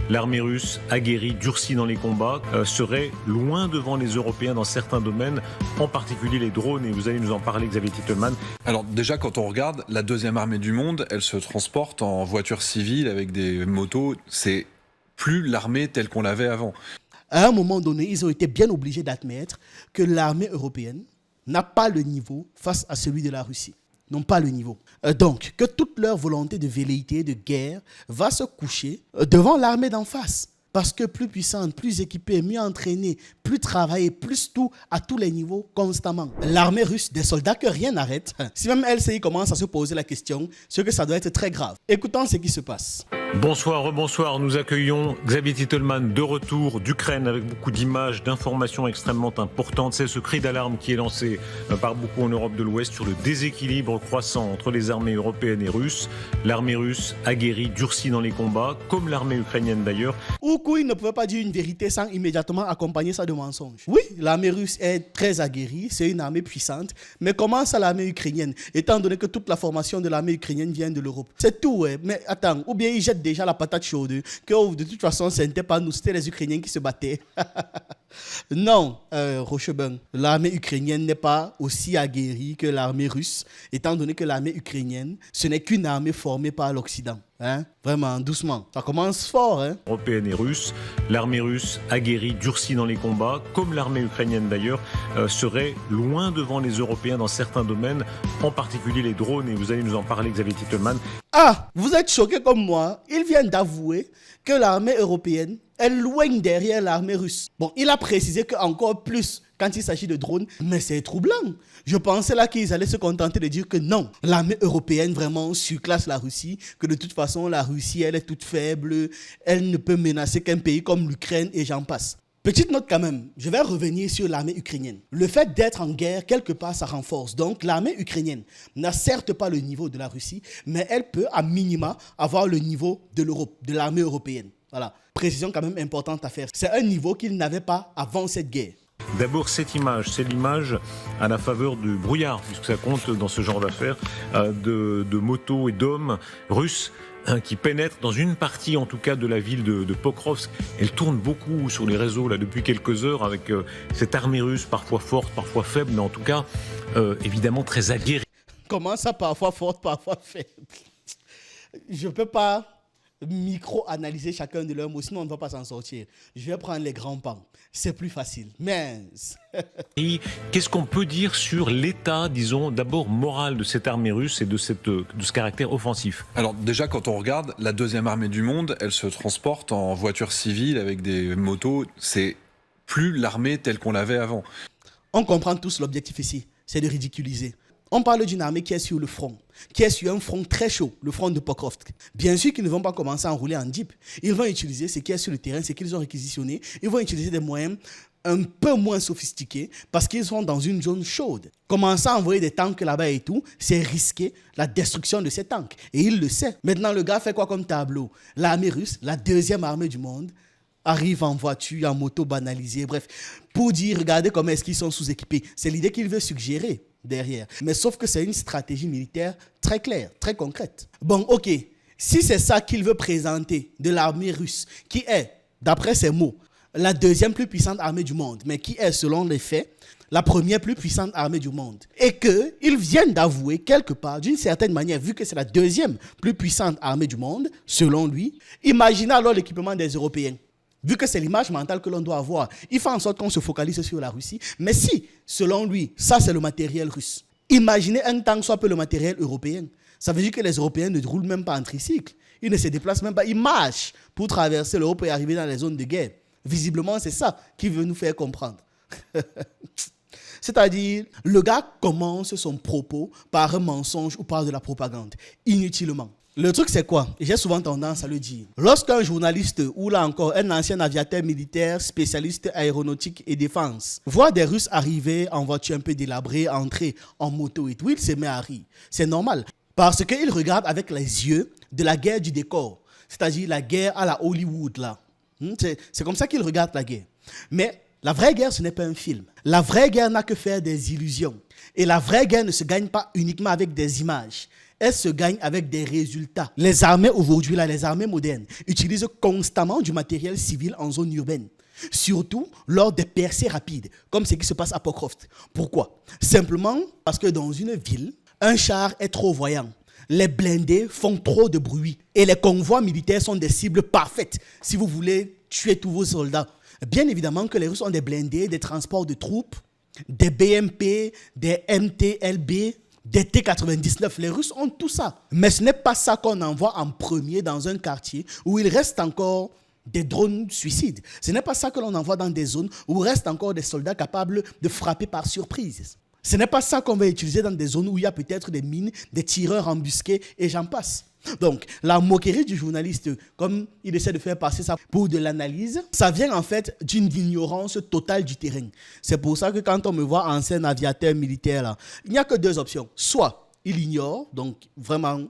l'armée russe, aguerrie, durcie dans les combats, serait loin devant les Européens dans certains domaines, en particulier les drones, et vous allez nous en parler, Xavier Titelman. Alors déjà, quand on regarde, la deuxième armée du monde, elle se transporte en voiture civile avec des motos. C'est plus l'armée telle qu'on l'avait avant. À un moment donné, ils ont été bien obligés d'admettre que l'armée européenne n'a pas le niveau face à celui de la Russie. N'ont pas le niveau. Donc, que toute leur volonté de velléité, de guerre, va se coucher devant l'armée d'en face. Parce que plus puissante, plus équipée, mieux entraînée, plus travaillée, plus tout, à tous les niveaux, constamment. L'armée russe, des soldats que rien n'arrête. Si même LCI commence à se poser la question, c'est que ça doit être très grave. Écoutons ce qui se passe. Bonsoir, rebonsoir, nous accueillons Xavier Titelman de retour d'Ukraine avec beaucoup d'images, d'informations extrêmement importantes. C'est ce cri d'alarme qui est lancé par beaucoup en Europe de l'Ouest sur le déséquilibre croissant entre les armées européennes et russes. L'armée russe aguerrie, durcie dans les combats, comme l'armée ukrainienne d'ailleurs. Oukoui ne pouvait pas dire une vérité sans immédiatement accompagner ça de mensonges. Oui, l'armée russe est très aguerrie, c'est une armée puissante, mais comment ça l'armée ukrainienne, étant donné que toute la formation de l'armée ukrainienne vient de l'Europe? C'est tout, ouais. Mais attends, ou bien ils jettent déjà la patate chaude, que de toute façon, ce n'était pas nous, c'était les Ukrainiens qui se battaient. Non, Rochebin, l'armée ukrainienne n'est pas aussi aguerrie que l'armée russe, étant donné que l'armée ukrainienne, ce n'est qu'une armée formée par l'Occident. Hein? Vraiment, doucement. Ça commence fort. Hein? Européenne et russe, l'armée russe aguerrie, durcie dans les combats, comme l'armée ukrainienne d'ailleurs, serait loin devant les Européens dans certains domaines, en particulier les drones, et vous allez nous en parler, Xavier Titelman. Ah, vous êtes choqués comme moi. Il vient d'avouer que l'armée européenne est loin derrière l'armée russe. Bon, il a précisé qu'encore plus quand il s'agit de drones, mais c'est troublant. Je pensais là qu'ils allaient se contenter de dire que non, l'armée européenne vraiment surclasse la Russie, que de toute façon la Russie elle est toute faible, elle ne peut menacer qu'un pays comme l'Ukraine et j'en passe. Petite note quand même, je vais revenir sur l'armée ukrainienne. Le fait d'être en guerre, quelque part, ça renforce. Donc l'armée ukrainienne n'a certes pas le niveau de la Russie, mais elle peut à minima avoir le niveau de l'Europe, de l'armée européenne. Voilà, précision quand même importante à faire. C'est un niveau qu'ils n'avaient pas avant cette guerre. D'abord, cette image, c'est l'image à la faveur du brouillard, puisque ça compte dans ce genre d'affaires, de motos et d'hommes russes qui pénètrent dans une partie, en tout cas, de la ville de Pokrovsk. Elle tourne beaucoup sur les réseaux là depuis quelques heures avec cette armée russe, parfois forte, parfois faible, mais en tout cas, évidemment, très aguerrie. Comment ça, parfois forte, parfois faible? Je ne peux pas micro-analyser chacun de leurs mots, sinon on ne va pas s'en sortir. Je vais prendre les grands pans. C'est plus facile. Mais et qu'est-ce qu'on peut dire sur l'état, disons, d'abord moral de cette armée russe et de ce caractère offensif? Alors déjà, quand on regarde, la deuxième armée du monde, elle se transporte en voiture civile avec des motos. C'est plus l'armée telle qu'on l'avait avant. On comprend tous l'objectif ici, c'est de ridiculiser. On parle d'une armée qui est sur le front, qui est sur un front très chaud, le front de Pokrovsk. Bien sûr qu'ils ne vont pas commencer à enrouler en jeep. Ils vont utiliser ce qui est sur le terrain, ce qu'ils ont réquisitionné. Ils vont utiliser des moyens un peu moins sophistiqués parce qu'ils sont dans une zone chaude. Commencer à envoyer des tanks là-bas et tout, c'est risquer la destruction de ces tanks. Et il le sait. Maintenant, le gars fait quoi comme tableau? L'armée russe, la deuxième armée du monde, arrive en voiture, en moto banalisée, bref, pour dire, regardez comment est-ce qu'ils sont sous-équipés. C'est l'idée qu'il veut suggérer derrière. Mais sauf que c'est une stratégie militaire très claire, très concrète. Bon, ok, si c'est ça qu'il veut présenter de l'armée russe, qui est, d'après ses mots, la deuxième plus puissante armée du monde, mais qui est, selon les faits, la première plus puissante armée du monde, et qu'ils viennent d'avouer quelque part, d'une certaine manière, vu que c'est la deuxième plus puissante armée du monde, selon lui, imaginez alors l'équipement des Européens. Vu que c'est l'image mentale que l'on doit avoir, il fait en sorte qu'on se focalise sur la Russie. Mais si, selon lui, ça c'est le matériel russe, imaginez un tank soit peu le matériel européen. Ça veut dire que les Européens ne roulent même pas en tricycle. Ils ne se déplacent même pas, ils marchent pour traverser l'Europe et arriver dans les zones de guerre. Visiblement, c'est ça qu'il veut nous faire comprendre. C'est-à-dire, le gars commence son propos par un mensonge ou par de la propagande, inutilement. Le truc, c'est quoi? J'ai souvent tendance à le dire. Lorsqu'un journaliste ou là encore un ancien aviateur militaire spécialiste aéronautique et défense voit des Russes arriver en voiture un peu délabrée, entrer en moto et tout, il se met à rire. C'est normal. Parce qu'il regarde avec les yeux de la guerre du décor. C'est-à-dire la guerre à la Hollywood, là. C'est comme ça qu'il regarde la guerre. Mais la vraie guerre, ce n'est pas un film. La vraie guerre n'a que faire des illusions. Et la vraie guerre ne se gagne pas uniquement avec des images. elles se gagnent avec des résultats. Les armées aujourd'hui, les armées modernes, utilisent constamment du matériel civil en zone urbaine. Surtout lors des percées rapides, comme ce qui se passe à Pocroft. Pourquoi? Simplement parce que dans une ville, un char est trop voyant. Les blindés font trop de bruit. Et les convois militaires sont des cibles parfaites si vous voulez tuer tous vos soldats. Bien évidemment que les Russes ont des blindés, des transports de troupes, des BMP, des MTLB, des T-99. Les Russes ont tout ça. Mais ce n'est pas ça qu'on envoie en premier dans un quartier où il reste encore des drones suicides. Ce n'est pas ça que l'on envoie dans des zones où il reste encore des soldats capables de frapper par surprise. Ce n'est pas ça qu'on va utiliser dans des zones où il y a peut-être des mines, des tireurs embusqués et j'en passe. Donc, la moquerie du journaliste, comme il essaie de faire passer ça pour de l'analyse, ça vient en fait d'une ignorance totale du terrain. C'est pour ça que quand on me voit en scène aviateur militaire, là, il n'y a que deux options. Soit il ignore, donc vraiment,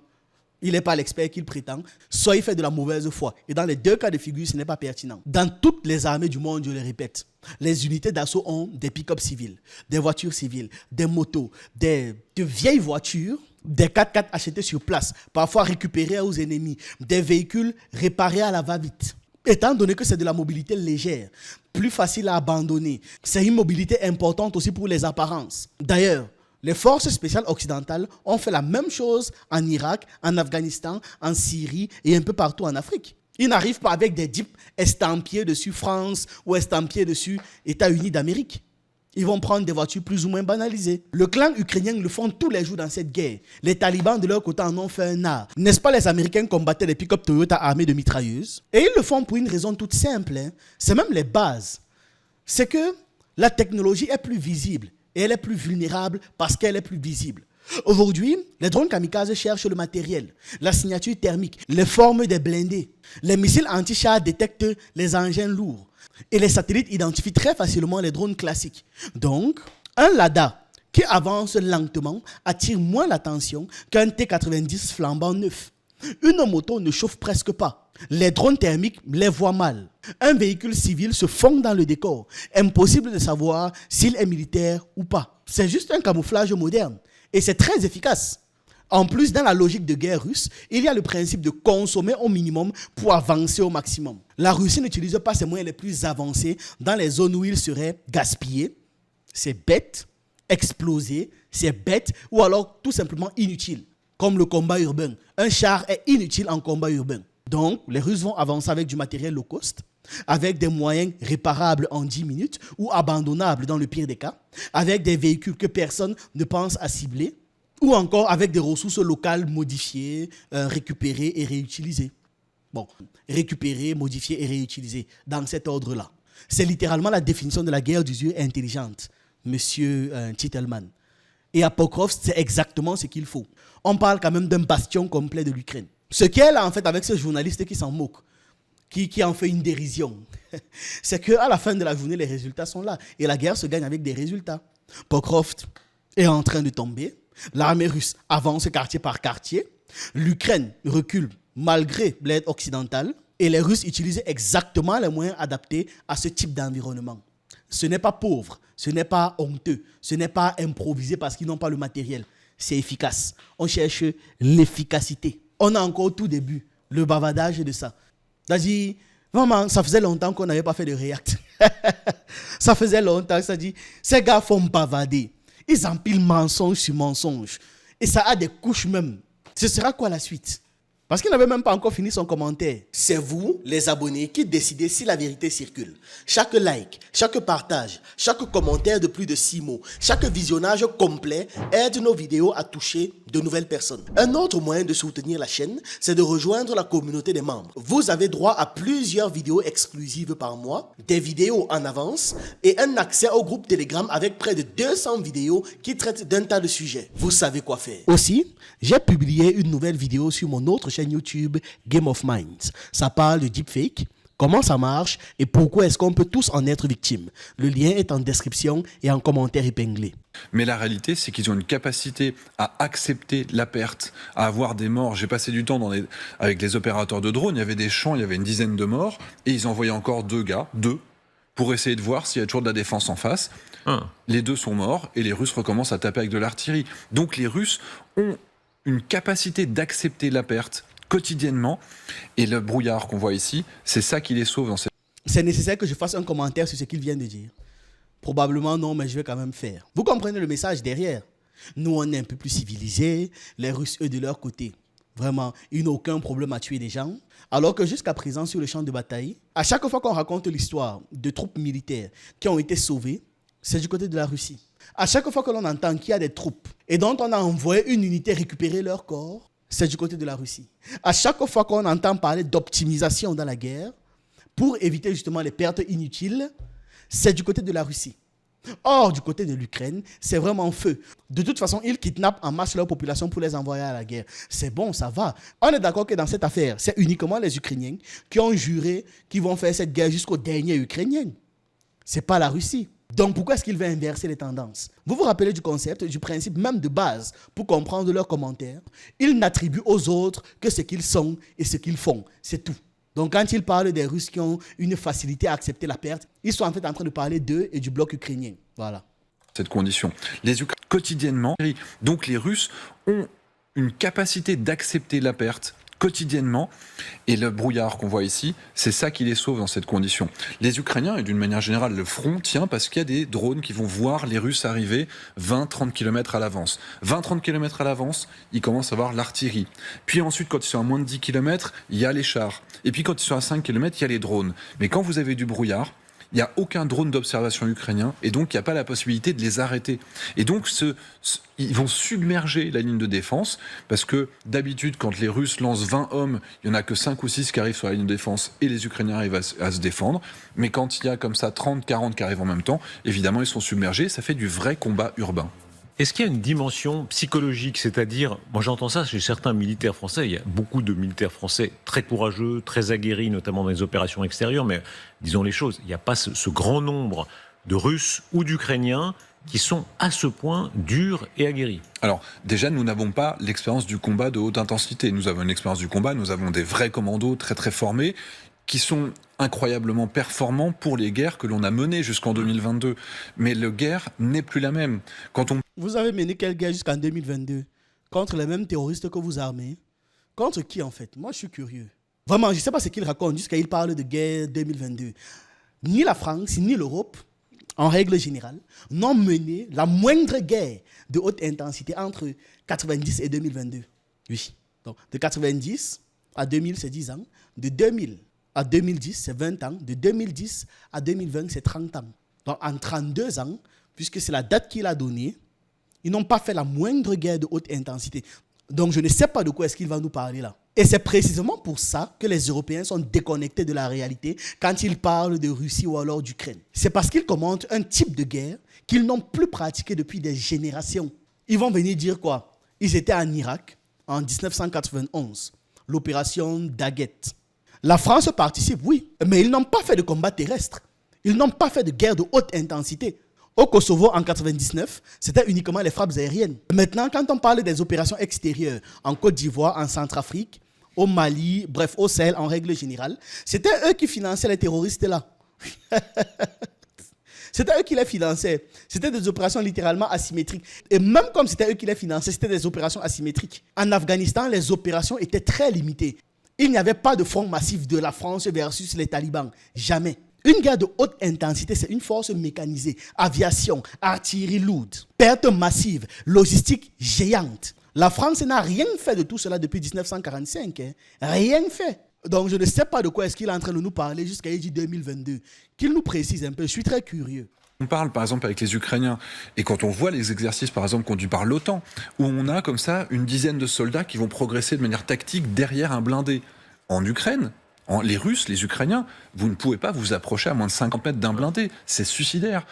il n'est pas l'expert qu'il prétend, soit il fait de la mauvaise foi. Et dans les deux cas de figure, ce n'est pas pertinent. Dans toutes les armées du monde, je le répète, les unités d'assaut ont des pick-up civils, des voitures civiles, des motos, de vieilles voitures, des 4x4 achetés sur place, parfois récupérés aux ennemis, des véhicules réparés à la va-vite. Étant donné que c'est de la mobilité légère, plus facile à abandonner, c'est une mobilité importante aussi pour les apparences. D'ailleurs, les forces spéciales occidentales ont fait la même chose en Irak, en Afghanistan, en Syrie et un peu partout en Afrique. Ils n'arrivent pas avec des jeeps estampillés dessus France ou estampillés dessus États-Unis d'Amérique. Ils vont prendre des voitures plus ou moins banalisées. Le clan ukrainien le font tous les jours dans cette guerre. Les talibans de leur côté en ont fait un art. N'est-ce pas, les Américains combattaient les pick-up Toyota armés de mitrailleuses? Et ils le font pour une raison toute simple. C'est même les bases. C'est que la technologie est plus visible et elle est plus vulnérable parce qu'elle est plus visible. Aujourd'hui, les drones kamikazes cherchent le matériel, la signature thermique, les formes des blindés. Les missiles anti-chars détectent les engins lourds. Et les satellites identifient très facilement les drones classiques. Donc, un Lada qui avance lentement attire moins l'attention qu'un T-90 flambant neuf. Une moto ne chauffe presque pas. Les drones thermiques les voient mal. Un véhicule civil se fond dans le décor. Impossible de savoir s'il est militaire ou pas. C'est juste un camouflage moderne. Et c'est très efficace. En plus, dans la logique de guerre russe, il y a le principe de consommer au minimum pour avancer au maximum. La Russie n'utilise pas ses moyens les plus avancés dans les zones où ils seraient gaspillés. C'est bête, explosé, c'est bête, ou alors tout simplement inutile. Comme le combat urbain. Un char est inutile en combat urbain. Donc, les Russes vont avancer avec du matériel low cost, avec des moyens réparables en 10 minutes ou abandonnables dans le pire des cas, avec des véhicules que personne ne pense à cibler, ou encore avec des ressources locales modifiées, récupérées et réutilisées. Bon, récupérer, modifier et réutiliser, dans cet ordre-là. C'est littéralement la définition de la guerre d'usure intelligente, monsieur Titelman. Et à Pokrovsk, c'est exactement ce qu'il faut. On parle quand même d'un bastion complet de l'Ukraine. Ce qu'elle a en fait avec ce journaliste qui s'en moque, qui en fait une dérision, c'est qu'à la fin de la journée, les résultats sont là. Et la guerre se gagne avec des résultats. Pokrovsk est en train de tomber. L'armée russe avance quartier par quartier. L'Ukraine recule malgré l'aide occidentale. Et les Russes utilisent exactement les moyens adaptés à ce type d'environnement. Ce n'est pas pauvre, ce n'est pas honteux, ce n'est pas improvisé parce qu'ils n'ont pas le matériel. C'est efficace. On cherche l'efficacité. On a encore au tout début le bavardage de ça. C'est-à-dire, vraiment, ça faisait longtemps qu'on n'avait pas fait de React. Ça faisait longtemps, c'est-à-dire, ces gars font bavarder. Ils empilent mensonge sur mensonge. Et ça a des couches même. Ce sera quoi la suite? Parce qu'il n'avait même pas encore fini son commentaire. C'est vous, les abonnés, qui décidez si la vérité circule. Chaque like, chaque partage, chaque commentaire de plus de 6 mots, chaque visionnage complet aide nos vidéos à toucher de nouvelles personnes. Un autre moyen de soutenir la chaîne, c'est de rejoindre la communauté des membres. Vous avez droit à plusieurs vidéos exclusives par mois, des vidéos en avance et un accès au groupe Telegram avec près de 200 vidéos qui traitent d'un tas de sujets. Vous savez quoi faire. Aussi, j'ai publié une nouvelle vidéo sur mon autre chaîne YouTube Game of Minds. Ça parle de deepfake, comment ça marche et pourquoi est-ce qu'on peut tous en être victimes. Le lien est en description et en commentaire épinglé. Mais la réalité, c'est qu'ils ont une capacité à accepter la perte, à avoir des morts. J'ai passé du temps avec les opérateurs de drones, il y avait des champs, il y avait une dizaine de morts, et ils envoyaient encore deux, pour essayer de voir s'il y a toujours de la défense en face. Les 2 sont morts, et les Russes recommencent à taper avec de l'artillerie. Donc les Russes ont une capacité d'accepter la perte quotidiennement. Et le brouillard qu'on voit ici, c'est ça qui les sauve dans cette... C'est nécessaire que je fasse un commentaire sur ce qu'il vient de dire. Probablement non, mais je vais quand même faire. Vous comprenez le message derrière? Nous, on est un peu plus civilisés. Les Russes, eux, de leur côté, vraiment, ils n'ont aucun problème à tuer des gens. Alors que jusqu'à présent, sur le champ de bataille, à chaque fois qu'on raconte l'histoire de troupes militaires qui ont été sauvées, c'est du côté de la Russie. À chaque fois que l'on entend qu'il y a des troupes et dont on a envoyé une unité récupérer leur corps, c'est du côté de la Russie. À chaque fois qu'on entend parler d'optimisation dans la guerre, pour éviter justement les pertes inutiles, c'est du côté de la Russie. Or, du côté de l'Ukraine, c'est vraiment feu. De toute façon, ils kidnappent en masse leur population pour les envoyer à la guerre. C'est bon, ça va. On est d'accord que dans cette affaire, c'est uniquement les Ukrainiens qui ont juré qu'ils vont faire cette guerre jusqu'au dernier Ukrainien. C'est pas la Russie. Donc, pourquoi est-ce qu'il va inverser les tendances? Vous vous rappelez du concept, du principe même de base pour comprendre leurs commentaires? Ils n'attribuent aux autres que ce qu'ils sont et ce qu'ils font. C'est tout. Donc, quand ils parlent des Russes qui ont une facilité à accepter la perte, ils sont en fait en train de parler d'eux et du bloc ukrainien. Voilà. Cette condition. Les Ukrainiens, quotidiennement, donc les Russes ont une capacité d'accepter la perte quotidiennement. Et le brouillard qu'on voit ici, c'est ça qui les sauve dans cette condition. Les Ukrainiens, et d'une manière générale, le front tient parce qu'il y a des drones qui vont voir les Russes arriver 20-30 km à l'avance. 20-30 km à l'avance, ils commencent à voir l'artillerie. Puis ensuite, quand ils sont à moins de 10 km, il y a les chars. Et puis quand ils sont à 5 km, il y a les drones. Mais quand vous avez du brouillard, il n'y a aucun drone d'observation ukrainien et donc il n'y a pas la possibilité de les arrêter. Et donc ils vont submerger la ligne de défense parce que d'habitude quand les Russes lancent 20 hommes, il n'y en a que 5 ou 6 qui arrivent sur la ligne de défense et les Ukrainiens arrivent à se défendre. Mais quand il y a comme ça 30, 40 qui arrivent en même temps, évidemment ils sont submergés, ça fait du vrai combat urbain. Est-ce qu'il y a une dimension psychologique, c'est-à-dire, moi j'entends ça chez certains militaires français, il y a beaucoup de militaires français très courageux, très aguerris, notamment dans les opérations extérieures, mais disons les choses, il n'y a pas ce grand nombre de Russes ou d'Ukrainiens qui sont à ce point durs et aguerris. Alors déjà, nous n'avons pas l'expérience du combat de haute intensité. Nous avons une expérience du combat, nous avons des vrais commandos très très formés, qui sont incroyablement performants pour les guerres que l'on a menées jusqu'en 2022. Mais la guerre n'est plus la même. Vous avez mené quelle guerre jusqu'en 2022? Contre les mêmes terroristes que vous armez? Contre qui en fait? Moi je suis curieux. Vraiment, je ne sais pas ce qu'il raconte jusqu'à il parle de guerre 2022. Ni la France, ni l'Europe, en règle générale, n'ont mené la moindre guerre de haute intensité entre 90 et 2022. Oui. Donc de 90 à 2000, c'est 10 ans. De 2000 à 2010, c'est 20 ans. De 2010 à 2020, c'est 30 ans. Donc, en 32 ans, puisque c'est la date qu'il a donnée, ils n'ont pas fait la moindre guerre de haute intensité. Donc, je ne sais pas de quoi est-ce qu'il va nous parler là. Et c'est précisément pour ça que les Européens sont déconnectés de la réalité quand ils parlent de Russie ou alors d'Ukraine. C'est parce qu'ils commentent un type de guerre qu'ils n'ont plus pratiqué depuis des générations. Ils vont venir dire quoi? Ils étaient en Irak en 1991, l'opération Daguet. La France participe, oui, mais ils n'ont pas fait de combat terrestre. Ils n'ont pas fait de guerre de haute intensité. Au Kosovo, en 1999, c'était uniquement les frappes aériennes. Maintenant, quand on parle des opérations extérieures, en Côte d'Ivoire, en Centrafrique, au Mali, bref, au Sahel en règle générale, c'était eux qui finançaient les terroristes là. C'était eux qui les finançaient. C'était des opérations littéralement asymétriques. Et même comme c'était eux qui les finançaient, c'était des opérations asymétriques. En Afghanistan, les opérations étaient très limitées. Il n'y avait pas de front massif de la France versus les talibans. Jamais. Une guerre de haute intensité, c'est une force mécanisée. Aviation, artillerie lourde, pertes massives, logistique géante. La France n'a rien fait de tout cela depuis 1945. Rien fait. Donc je ne sais pas de quoi est-ce qu'il est en train de nous parler jusqu'à 2022. Qu'il nous précise un peu, je suis très curieux. On parle par exemple avec les Ukrainiens, et quand on voit les exercices par exemple conduits par l'OTAN, où on a comme ça une dizaine de soldats qui vont progresser de manière tactique derrière un blindé. En Ukraine, les Russes, les Ukrainiens, vous ne pouvez pas vous approcher à moins de 50 mètres d'un blindé, c'est suicidaire.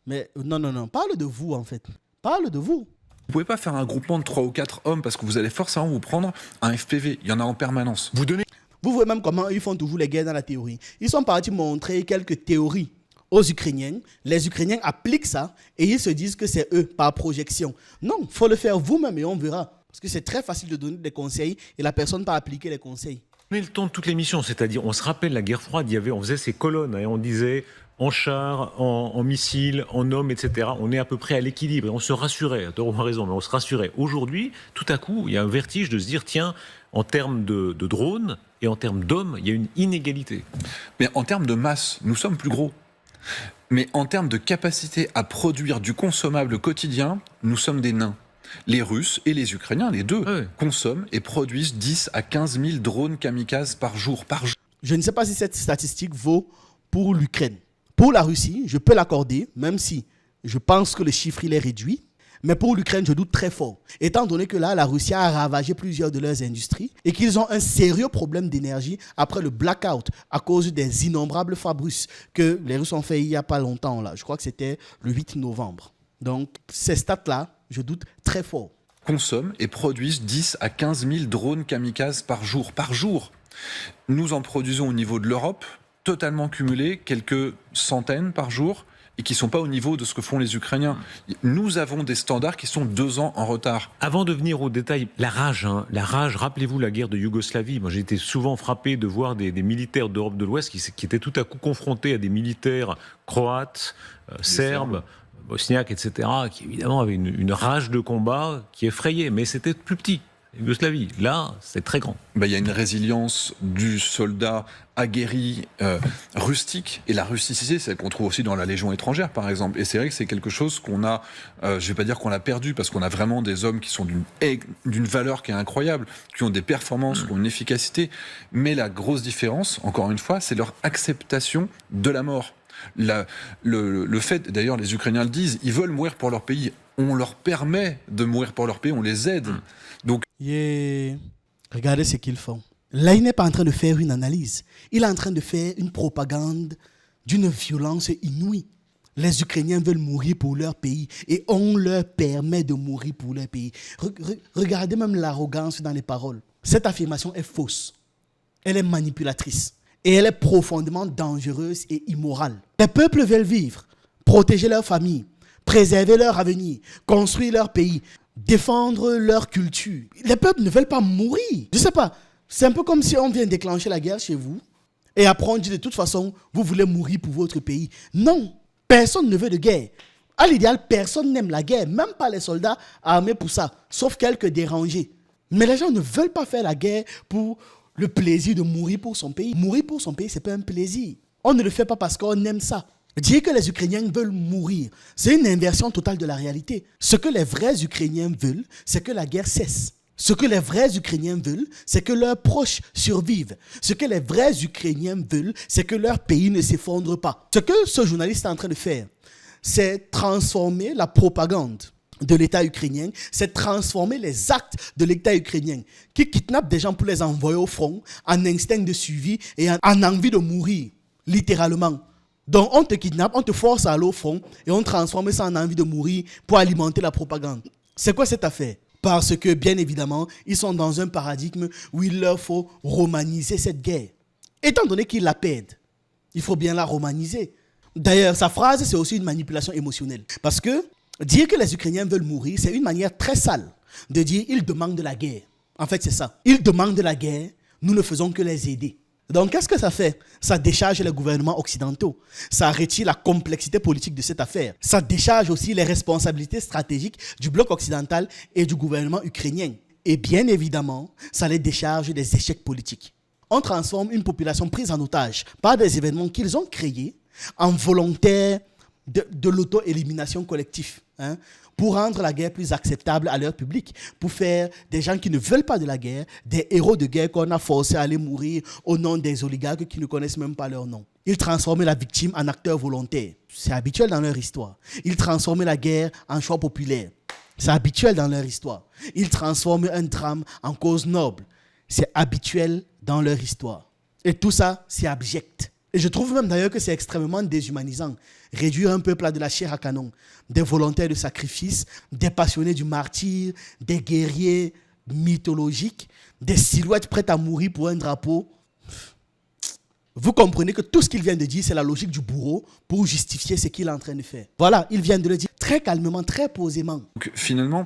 Mais non, parle de vous en fait. Parle de vous. Vous pouvez pas faire un groupement de 3 ou 4 hommes parce que vous allez forcément vous prendre un FPV, il y en a en permanence. Vous voyez même comment ils font toujours les guerres dans la théorie. Ils sont partis montrer quelques théories aux Ukrainiens. Les Ukrainiens appliquent ça et ils se disent que c'est eux par projection. Non, il faut le faire vous-même et on verra. Parce que c'est très facile de donner des conseils et la personne ne peut pas appliquer les conseils. On est le temps de toute l'émission, c'est-à-dire on se rappelle la guerre froide, on faisait ces colonnes et on disait en chars, en missiles, en hommes, etc. On est à peu près à l'équilibre et on se rassurait. Tu as raison, mais on se rassurait. Aujourd'hui, tout à coup, il y a un vertige de se dire, tiens, en termes de drones et en termes d'hommes, il y a une inégalité. Mais en termes de masse, nous sommes plus gros. Mais en termes de capacité à produire du consommable quotidien, nous sommes des nains. Les Russes et les Ukrainiens, les deux, consomment et produisent 10 à 15 000 drones kamikazes par jour. Je ne sais pas si cette statistique vaut pour l'Ukraine. Pour la Russie, je peux l'accorder, même si je pense que le chiffre il est réduit. Mais pour l'Ukraine, je doute très fort. Étant donné que là, la Russie a ravagé plusieurs de leurs industries et qu'ils ont un sérieux problème d'énergie après le blackout à cause des innombrables frappes russes que les Russes ont fait il n'y a pas longtemps. Là. Je crois que c'était le 8 novembre. Donc, ces stats-là, je doute très fort. Consomment et produisent 10 à 15 000 drones kamikazes par jour. Par jour. Nous en produisons au niveau de l'Europe, totalement cumulés, quelques centaines par jour, et qui ne sont pas au niveau de ce que font les Ukrainiens. Nous avons des standards qui sont 2 ans en retard. Avant de venir au détail, la rage, rappelez-vous la guerre de Yougoslavie. Moi, j'ai été souvent frappé de voir des militaires d'Europe de l'Ouest qui étaient tout à coup confrontés à des militaires croates, serbes, bosniaques, etc., qui évidemment avaient une rage de combat qui effrayait, mais c'était plus petit. Yougoslavie, là, c'est très grand. Il y a une résilience du soldat aguerri, rustique, et la rusticité, c'est celle qu'on trouve aussi dans la Légion étrangère, par exemple. Et c'est vrai que c'est quelque chose qu'on a, je ne vais pas dire qu'on l'a perdu, parce qu'on a vraiment des hommes qui sont d'une valeur qui est incroyable, qui ont des performances, qui ont une efficacité, mais la grosse différence, encore une fois, c'est leur acceptation de la mort. Le fait, d'ailleurs, les Ukrainiens le disent, ils veulent mourir pour leur pays. On leur permet de mourir pour leur pays, on les aide. Donc, regardez ce qu'ils font. Là, il n'est pas en train de faire une analyse. Il est en train de faire une propagande d'une violence inouïe. Les Ukrainiens veulent mourir pour leur pays et on leur permet de mourir pour leur pays. Regardez même l'arrogance dans les paroles. Cette affirmation est fausse. Elle est manipulatrice. Et elle est profondément dangereuse et immorale. Les peuples veulent vivre, protéger leur famille, préserver leur avenir, construire leur pays, défendre leur culture. Les peuples ne veulent pas mourir. Je ne sais pas. C'est un peu comme si on vient déclencher la guerre chez vous et après on dit de toute façon, vous voulez mourir pour votre pays. Non, personne ne veut de guerre. À l'idéal, personne n'aime la guerre, même pas les soldats armés pour ça, sauf quelques dérangés. Mais les gens ne veulent pas faire la guerre pour le plaisir de mourir pour son pays. Mourir pour son pays, ce n'est pas un plaisir. On ne le fait pas parce qu'on aime ça. Dire que les Ukrainiens veulent mourir, c'est une inversion totale de la réalité. Ce que les vrais Ukrainiens veulent, c'est que la guerre cesse. Ce que les vrais Ukrainiens veulent, c'est que leurs proches survivent. Ce que les vrais Ukrainiens veulent, c'est que leur pays ne s'effondre pas. Ce que ce journaliste est en train de faire, c'est transformer la propagande de l'État ukrainien, c'est transformer les actes de l'État ukrainien qui kidnappe des gens pour les envoyer au front en instinct de suivi et en envie de mourir, littéralement. Donc on te kidnappe, on te force à aller au front et on transforme ça en envie de mourir pour alimenter la propagande. C'est quoi cette affaire ? Parce que, bien évidemment, ils sont dans un paradigme où il leur faut romaniser cette guerre. Étant donné qu'ils la perdent, il faut bien la romaniser. D'ailleurs, sa phrase, c'est aussi une manipulation émotionnelle. Parce que dire que les Ukrainiens veulent mourir, c'est une manière très sale de dire ils demandent de la guerre. En fait, c'est ça. Ils demandent de la guerre, nous ne faisons que les aider. Donc, qu'est-ce que ça fait ? Ça décharge les gouvernements occidentaux. Ça retire la complexité politique de cette affaire. Ça décharge aussi les responsabilités stratégiques du bloc occidental et du gouvernement ukrainien. Et bien évidemment, ça les décharge des échecs politiques. On transforme une population prise en otage par des événements qu'ils ont créés en volontaires de l'auto-élimination collective, pour rendre la guerre plus acceptable à leur public, pour faire des gens qui ne veulent pas de la guerre, des héros de guerre qu'on a forcés à aller mourir au nom des oligarques qui ne connaissent même pas leur nom. Ils transforment la victime en acteur volontaire. C'est habituel dans leur histoire. Ils transforment la guerre en choix populaire. C'est habituel dans leur histoire. Ils transforment un drame en cause noble. C'est habituel dans leur histoire. Et tout ça, c'est abject. Et je trouve même d'ailleurs que c'est extrêmement déshumanisant. Réduire un peuple à de la chair à canon. Des volontaires de sacrifice, des passionnés du martyre, des guerriers mythologiques, des silhouettes prêtes à mourir pour un drapeau. Vous comprenez que tout ce qu'il vient de dire, c'est la logique du bourreau pour justifier ce qu'il est en train de faire. Voilà, il vient de le dire très calmement, très posément. Donc, finalement,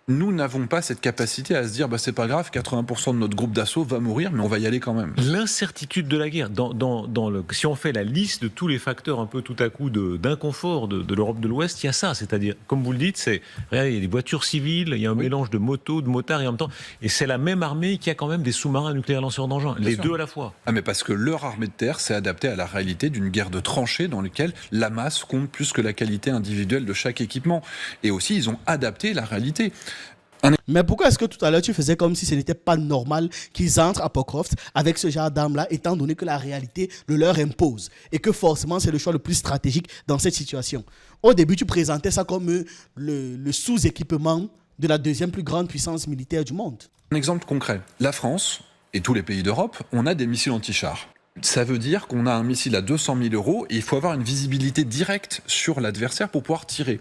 nous n'avons pas cette capacité à se dire c'est pas grave, 80% de notre groupe d'assaut va mourir, mais on va y aller quand même. L'incertitude de la guerre, si on fait la liste de tous les facteurs un peu tout à coup d'inconfort de l'Europe de l'Ouest, il y a ça, c'est-à-dire, comme vous le dites, regardez, il y a des voitures civiles, il y a un mélange de motos, de motards, et en même temps, et c'est la même armée qui a quand même des sous-marins nucléaires lanceurs d'engins, les deux à la fois. Ah mais parce que leur armée de terre s'est adaptée à la réalité d'une guerre de tranchées dans laquelle la masse compte plus que la qualité individuelle de chaque équipement. Et aussi, ils ont adapté la réalité. Mais pourquoi est-ce que tout à l'heure tu faisais comme si ce n'était pas normal qu'ils entrent à Pokrovsk avec ce genre d'armes-là, étant donné que la réalité le leur impose et que forcément c'est le choix le plus stratégique dans cette situation? Au début, tu présentais ça comme le sous-équipement de la deuxième plus grande puissance militaire du monde. Un exemple concret, la France et tous les pays d'Europe, on a des missiles anti-chars. Ça veut dire qu'on a un missile à 200 000 € et il faut avoir une visibilité directe sur l'adversaire pour pouvoir tirer.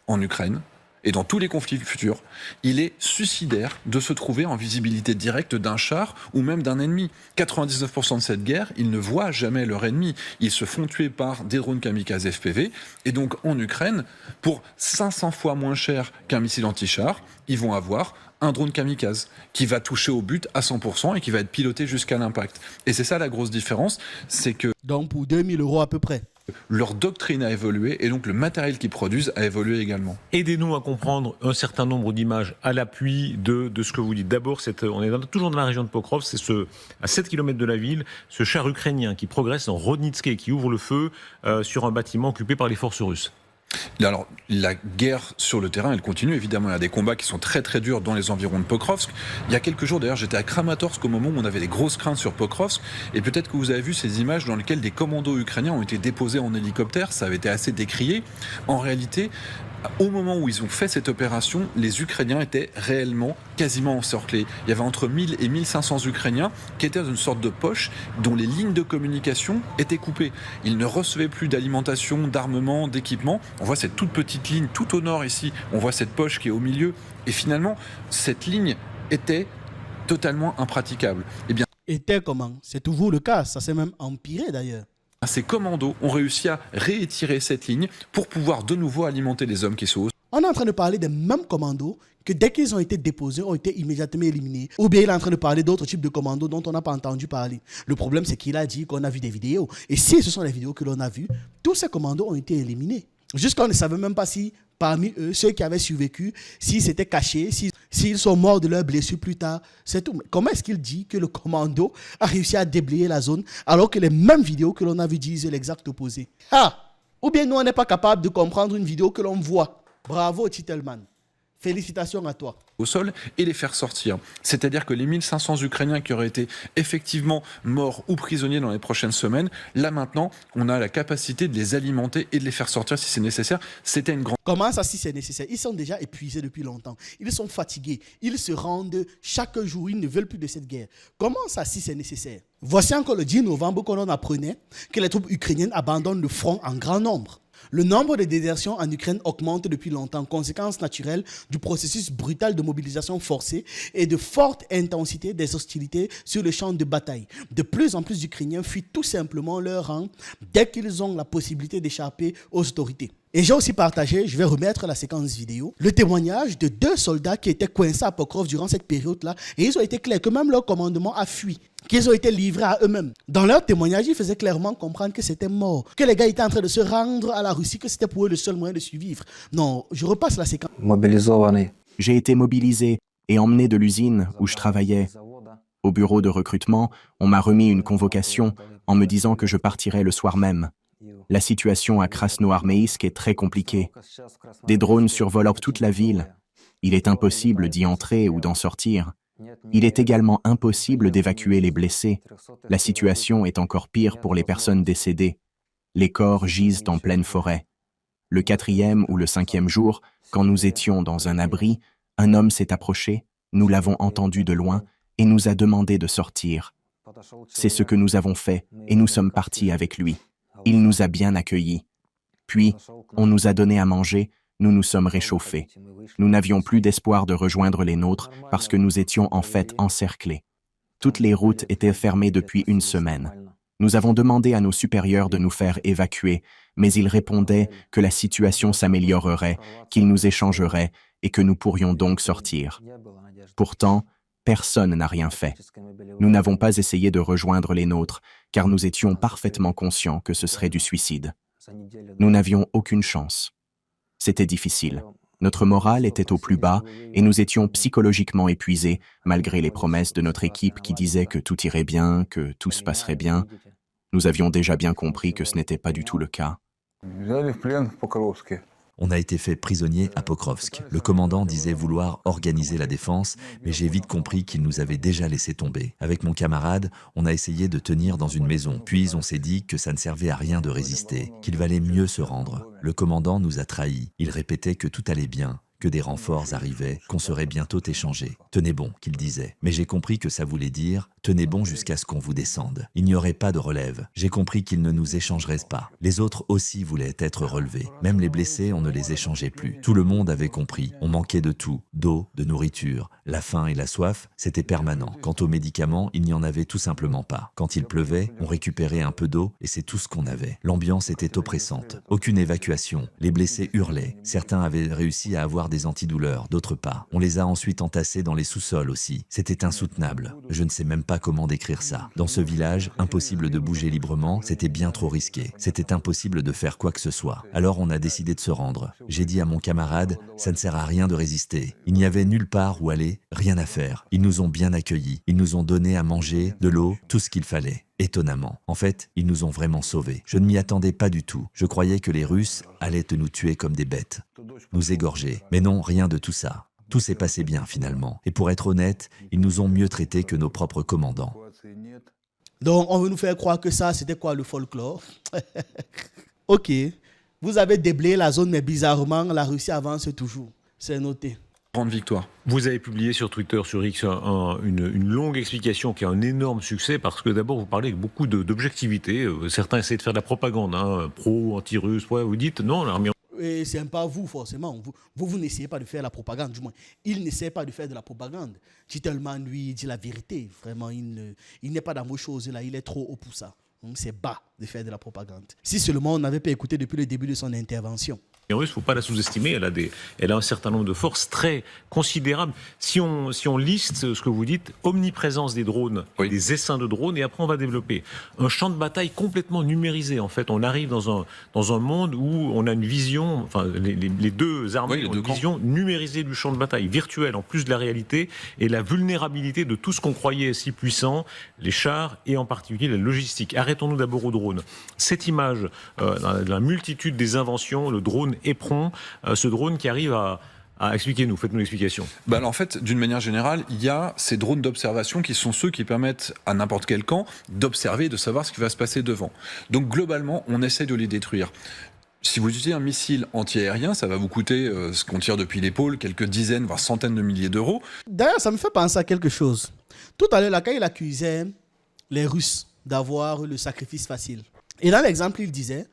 En Ukraine, et dans tous les conflits futurs, il est suicidaire de se trouver en visibilité directe d'un char ou même d'un ennemi. 99% de cette guerre, ils ne voient jamais leur ennemi. Ils se font tuer par des drones kamikazes FPV. Et donc en Ukraine, pour 500 fois moins cher qu'un missile anti-char, ils vont avoir un drone kamikaze qui va toucher au but à 100% et qui va être piloté jusqu'à l'impact. Et c'est ça la grosse différence, c'est que... Donc pour 2000 € à peu près. Leur doctrine a évolué et donc le matériel qu'ils produisent a évolué également. Aidez-nous à comprendre un certain nombre d'images à l'appui de ce que vous dites. D'abord, on est toujours dans la région de Pokrovsk, c'est à 7 km de la ville, ce char ukrainien qui progresse en Rodnitsky, qui ouvre le feu sur un bâtiment occupé par les forces russes. Alors, la guerre sur le terrain, elle continue, évidemment. Il y a des combats qui sont très très durs dans les environs de Pokrovsk. Il y a quelques jours, d'ailleurs, j'étais à Kramatorsk au moment où on avait des grosses craintes sur Pokrovsk. Et peut-être que vous avez vu ces images dans lesquelles des commandos ukrainiens ont été déposés en hélicoptère. Ça avait été assez décrié. En réalité, au moment où ils ont fait cette opération, les Ukrainiens étaient réellement quasiment encerclés. Il y avait entre 1000 et 1500 Ukrainiens qui étaient dans une sorte de poche dont les lignes de communication étaient coupées. Ils ne recevaient plus d'alimentation, d'armement, d'équipement. On voit cette toute petite ligne tout au nord ici. On voit cette poche qui est au milieu. Et finalement, cette ligne était totalement impraticable. Eh bien, était comment? C'est toujours le cas. Ça s'est même empiré d'ailleurs. Ces commandos ont réussi à réétirer cette ligne pour pouvoir de nouveau alimenter les hommes qui sont au... On est en train de parler des mêmes commandos que dès qu'ils ont été déposés, ont été immédiatement éliminés. Ou bien il est en train de parler d'autres types de commandos dont on n'a pas entendu parler. Le problème, c'est qu'il a dit qu'on a vu des vidéos. Et si ce sont les vidéos que l'on a vues, tous ces commandos ont été éliminés. Jusqu'à on ne savait même pas si parmi eux, ceux qui avaient survécu, s'ils s'étaient cachés, s'ils sont morts de leurs blessures plus tard, c'est tout. Comment est-ce qu'il dit que le commando a réussi à déblayer la zone alors que les mêmes vidéos que l'on a vues disent l'exact opposé? Ou bien nous, on n'est pas capable de comprendre une vidéo que l'on voit. Bravo, Titelman. Félicitations à toi. Au sol et les faire sortir. C'est-à-dire que les 1500 Ukrainiens qui auraient été effectivement morts ou prisonniers dans les prochaines semaines, là maintenant, on a la capacité de les alimenter et de les faire sortir si c'est nécessaire. C'était une grande... Comment ça si c'est nécessaire? Ils sont déjà épuisés depuis longtemps. Ils sont fatigués. Ils se rendent chaque jour. Ils ne veulent plus de cette guerre. Comment ça si c'est nécessaire? Voici encore le 10 novembre qu'on apprenait que les troupes ukrainiennes abandonnent le front en grand nombre. Le nombre de désertions en Ukraine augmente depuis longtemps, conséquence naturelle du processus brutal de mobilisation forcée et de forte intensité des hostilités sur le champ de bataille. De plus en plus d'Ukrainiens fuient tout simplement leur rang dès qu'ils ont la possibilité d'échapper aux autorités. Et j'ai aussi partagé, je vais remettre la séquence vidéo, le témoignage de 2 soldats qui étaient coincés à Pokrovsk durant cette période-là. Et ils ont été clairs que même leur commandement a fui, qu'ils ont été livrés à eux-mêmes. Dans leur témoignage, ils faisaient clairement comprendre que c'était mort, que les gars étaient en train de se rendre à la Russie, que c'était pour eux le seul moyen de survivre. Non, je repasse la séquence. J'ai été mobilisé et emmené de l'usine où je travaillais. Au bureau de recrutement, on m'a remis une convocation en me disant que je partirais le soir même. La situation à Krasnoarmeïsk est très compliquée. Des drones survolent toute la ville. Il est impossible d'y entrer ou d'en sortir. Il est également impossible d'évacuer les blessés. La situation est encore pire pour les personnes décédées. Les corps gisent en pleine forêt. Le 4e ou le 5e jour, quand nous étions dans un abri, un homme s'est approché, nous l'avons entendu de loin et nous a demandé de sortir. C'est ce que nous avons fait et nous sommes partis avec lui. Il nous a bien accueillis. Puis, on nous a donné à manger, nous nous sommes réchauffés. Nous n'avions plus d'espoir de rejoindre les nôtres parce que nous étions en fait encerclés. Toutes les routes étaient fermées depuis 1 semaine. Nous avons demandé à nos supérieurs de nous faire évacuer, mais ils répondaient que la situation s'améliorerait, qu'ils nous échangeraient et que nous pourrions donc sortir. Pourtant, personne n'a rien fait. Nous n'avons pas essayé de rejoindre les nôtres, car nous étions parfaitement conscients que ce serait du suicide. Nous n'avions aucune chance. C'était difficile. Notre morale était au plus bas et nous étions psychologiquement épuisés, malgré les promesses de notre équipe qui disaient que tout irait bien, que tout se passerait bien. Nous avions déjà bien compris que ce n'était pas du tout le cas. On a été fait prisonnier à Pokrovsk. Le commandant disait vouloir organiser la défense, mais j'ai vite compris qu'il nous avait déjà laissé tomber. Avec mon camarade, on a essayé de tenir dans une maison, puis on s'est dit que ça ne servait à rien de résister, qu'il valait mieux se rendre. Le commandant nous a trahis. Il répétait que tout allait bien, que des renforts arrivaient, qu'on serait bientôt échangés. Tenez bon, qu'il disait. Mais j'ai compris que ça voulait dire tenez bon jusqu'à ce qu'on vous descende. Il n'y aurait pas de relève. J'ai compris qu'ils ne nous échangeraient pas. Les autres aussi voulaient être relevés. Même les blessés, on ne les échangeait plus. Tout le monde avait compris. On manquait de tout. D'eau, de nourriture. La faim et la soif, c'était permanent. Quant aux médicaments, il n'y en avait tout simplement pas. Quand il pleuvait, on récupérait un peu d'eau et c'est tout ce qu'on avait. L'ambiance était oppressante. Aucune évacuation. Les blessés hurlaient. Certains avaient réussi à avoir des antidouleurs, d'autres pas. On les a ensuite entassés dans les sous-sols aussi. C'était insoutenable. Je ne sais même pas comment décrire ça. Dans ce village, impossible de bouger librement, c'était bien trop risqué. C'était impossible de faire quoi que ce soit. Alors on a décidé de se rendre. J'ai dit à mon camarade, ça ne sert à rien de résister. Il n'y avait nulle part où aller, rien à faire. Ils nous ont bien accueillis. Ils nous ont donné à manger, de l'eau, tout ce qu'il fallait. Étonnamment. En fait, ils nous ont vraiment sauvés. Je ne m'y attendais pas du tout. Je croyais que les Russes allaient nous tuer comme des bêtes, nous égorger. Mais non, rien de tout ça. Tout s'est passé bien finalement. Et pour être honnête, ils nous ont mieux traités que nos propres commandants. Donc, on veut nous faire croire que ça, c'était quoi le folklore? Ok. Vous avez déblayé la zone, mais bizarrement, la Russie avance toujours. C'est noté. Grande victoire. Vous avez publié sur Twitter, sur X, une longue explication qui a un énorme succès parce que d'abord vous parlez avec beaucoup d'objectivité. Certains essaient de faire de la propagande, pro, anti-russe. Ouais, vous dites non, l'armée. Et c'est pas vous, forcément. Vous n'essayez pas de faire la propagande, du moins. Il n'essaie pas de faire de la propagande. Titelman, lui, dit la vérité. Vraiment, il n'est pas dans vos choses-là. Il est trop haut pour ça. Donc, c'est bas de faire de la propagande. Si seulement on n'avait pas écouté depuis le début de son intervention. Il ne faut pas la sous-estimer, elle a un certain nombre de forces très considérables. Si on liste ce que vous dites, omniprésence des drones, Oui. des essaims de drones, et après on va développer un champ de bataille complètement numérisé. En fait, on arrive dans un monde où on a une vision, enfin les deux armées ont une vision numérisée du champ de bataille, virtuelle, en plus de la réalité, et la vulnérabilité de tout ce qu'on croyait si puissant, les chars et en particulier la logistique. Arrêtons-nous d'abord aux drones. Cette image, la multitude des inventions, le drone éperon, ce drone qui arrive à expliquez-nous, faites-nous l'explication. Alors en fait, d'une manière générale, il y a ces drones d'observation qui sont ceux qui permettent à n'importe quel camp d'observer et de savoir ce qui va se passer devant. Donc globalement, on essaie de les détruire. Si vous utilisez un missile anti-aérien, ça va vous coûter ce qu'on tire depuis l'épaule, quelques dizaines, voire centaines de milliers d'euros. D'ailleurs, ça me fait penser à quelque chose. Tout à l'heure, là, quand il accusait les Russes d'avoir le sacrifice facile. Et dans l'exemple, il disait...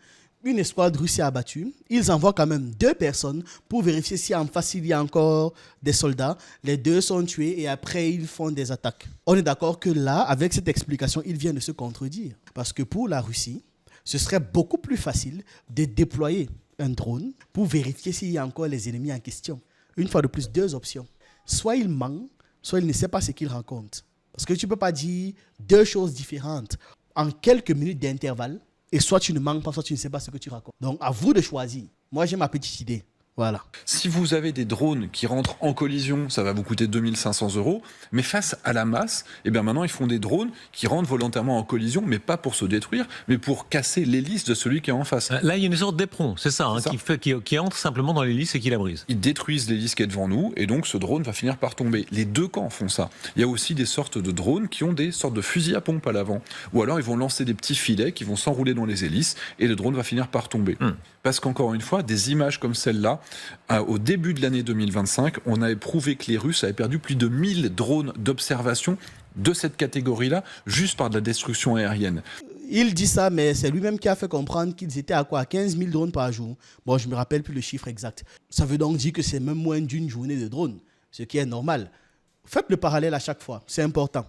Une escouade russe est abattue. Ils envoient quand même 2 personnes pour vérifier si en face il y a encore des soldats. Les 2 sont tués et après ils font des attaques. On est d'accord que là, avec cette explication, il vient de se contredire. Parce que pour la Russie, ce serait beaucoup plus facile de déployer un drone pour vérifier s'il y a encore les ennemis en question. Une fois de plus, 2 options. Soit il ment, soit il ne sait pas ce qu'il raconte. Parce que tu ne peux pas dire 2 choses différentes en quelques minutes d'intervalle. Et soit tu ne manques pas, soit tu ne sais pas ce que tu racontes. Donc, à vous de choisir. Moi, j'ai ma petite idée. Voilà. Si vous avez des drones qui rentrent en collision, ça va vous coûter 2500 €. Mais face à la masse, eh bien maintenant, ils font des drones qui rentrent volontairement en collision, mais pas pour se détruire, mais pour casser l'hélice de celui qui est en face. Là, il y a une sorte d'éperon, c'est ça, qui entre simplement dans l'hélice et qui la brise. Ils détruisent l'hélice qui est devant nous, et donc ce drone va finir par tomber. Les 2 camps font ça. Il y a aussi des sortes de drones qui ont des sortes de fusils à pompe à l'avant. Ou alors, ils vont lancer des petits filets qui vont s'enrouler dans les hélices, et le drone va finir par tomber. Parce qu'encore une fois, des images comme celle-là, au début de l'année 2025, on a prouvé que les Russes avaient perdu plus de 1000 drones d'observation de cette catégorie-là, juste par de la destruction aérienne. Il dit ça, mais c'est lui-même qui a fait comprendre qu'ils étaient à quoi? 15 000 drones par jour. Bon, je ne me rappelle plus le chiffre exact. Ça veut donc dire que c'est même moins d'une journée de drones, ce qui est normal. Faites le parallèle à chaque fois, c'est important.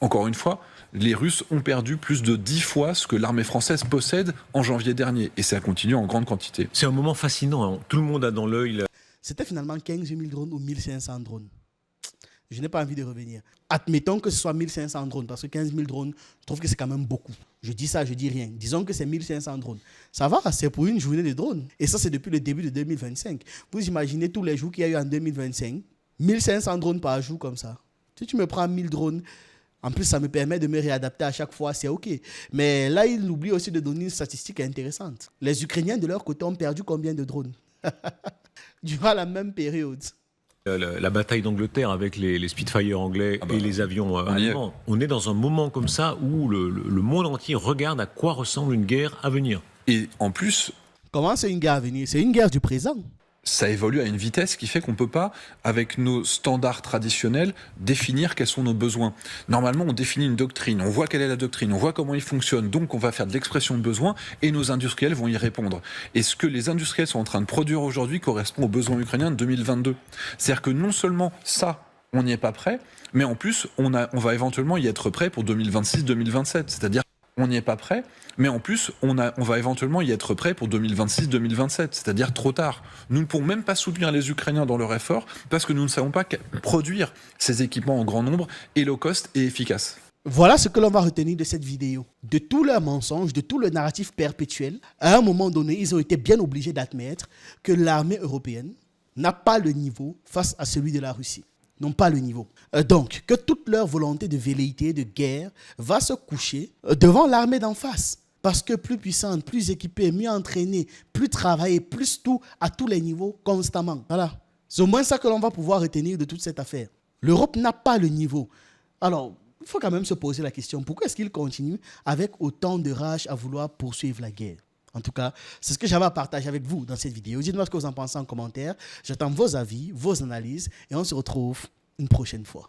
Encore une fois, les Russes ont perdu plus de 10 fois ce que l'armée française possède en janvier dernier. Et ça continue en grande quantité. C'est un moment fascinant. Tout le monde a dans l'œil C'était finalement 15 000 drones ou 1500 drones. Je n'ai pas envie de revenir. Admettons que ce soit 1500 drones, parce que 15 000 drones, je trouve que c'est quand même beaucoup. Je dis ça, je dis rien. Disons que c'est 1500 drones. Ça va, c'est pour une journée de drones. Et ça, c'est depuis le début de 2025. Vous imaginez tous les jours qu'il y a eu en 2025, 1500 drones par jour comme ça. Si tu me prends 1000 drones, en plus, ça me permet de me réadapter à chaque fois, c'est OK. Mais là, il oublie aussi de donner une statistique intéressante. Les Ukrainiens, de leur côté, ont perdu combien de drones durant la même période? La bataille d'Angleterre avec les Spitfire anglais et les avions allemands, on est dans un moment comme ça où le monde entier regarde à quoi ressemble une guerre à venir. Et en plus, comment c'est une guerre à venir? C'est une guerre du présent. Ça évolue à une vitesse qui fait qu'on ne peut pas, avec nos standards traditionnels, définir quels sont nos besoins. Normalement, on définit une doctrine, on voit quelle est la doctrine, on voit comment il fonctionne, donc on va faire de l'expression de besoin et nos industriels vont y répondre. Et ce que les industriels sont en train de produire aujourd'hui correspond aux besoins ukrainiens de 2022. C'est-à-dire que non seulement ça, on n'y est pas prêt, mais en plus, on va éventuellement y être prêt pour 2026-2027. C'est-à-dire on n'y est pas prêt, mais en plus, on va éventuellement y être prêt pour 2026-2027, c'est-à-dire trop tard. Nous ne pourrons même pas soutenir les Ukrainiens dans leur effort parce que nous ne savons pas produire ces équipements en grand nombre et low cost et efficaces. Voilà ce que l'on va retenir de cette vidéo. De tous leurs mensonges, de tout le narratif perpétuel, à un moment donné, ils ont été bien obligés d'admettre que l'armée européenne n'a pas le niveau face à celui de la Russie. N'ont pas le niveau. Donc, que toute leur volonté de velléité, de guerre, va se coucher devant l'armée d'en face. Parce que plus puissante, plus équipée, mieux entraînée, plus travaillée, plus tout, à tous les niveaux, constamment. Voilà. C'est au moins ça que l'on va pouvoir retenir de toute cette affaire. L'Europe n'a pas le niveau. Alors, il faut quand même se poser la question, pourquoi est-ce qu'ils continuent avec autant de rage à vouloir poursuivre la guerre? En tout cas, c'est ce que j'avais à partager avec vous dans cette vidéo. Dites-moi ce que vous en pensez en commentaire. J'attends vos avis, vos analyses et on se retrouve une prochaine fois.